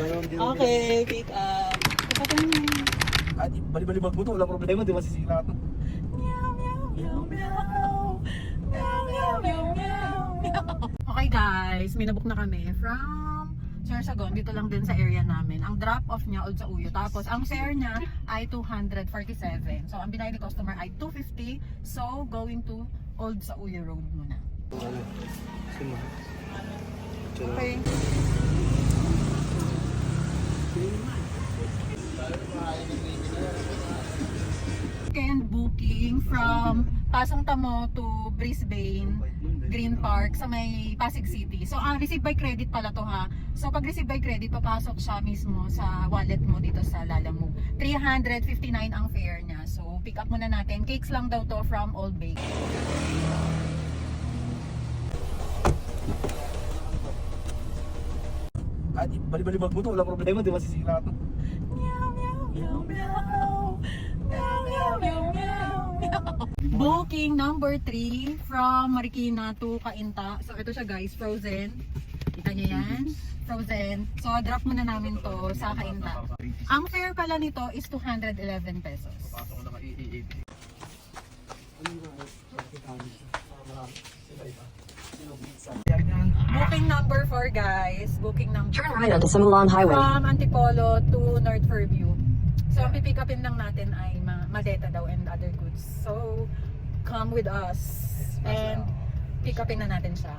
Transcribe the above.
Okay, pick up. Bali-bali magbuto, wala problema, di masisira ito. Okay guys, may nabook na kami from Sorsogon, dito lang din sa area namin. Ang drop off niya Old sa Uyo. Tapos ang fare niya ay 247. So ang binayad ni customer ay 250. So going to Old sa Uyo Road muna. Okay. Weekend booking from Pasong Tamo to Brisbane Green Park sa may Pasig City. So receive by credit pala to ha. So pag receive by credit, papasok siya mismo sa wallet mo dito sa Lalamove. 359 ang fare niya. So pick up muna natin. Cakes lang daw to from Old Bake. Bali-bali magbuto, wala problema, di masisira ito. Booking number 3 from Marikina to Cainta. So ito siya guys, frozen. Kita niyo yan? Frozen. So drop muna namin to sa Cainta. Ang fare pala nito is 211 pesos. Booking number 4 guys. Booking number 4. Turn right onto Sumulong Highway. From Antipolo to North Fairview. So ang pipick upin lang natin ay Madeta daw and other goods. So come with us and pick upin na natin siya.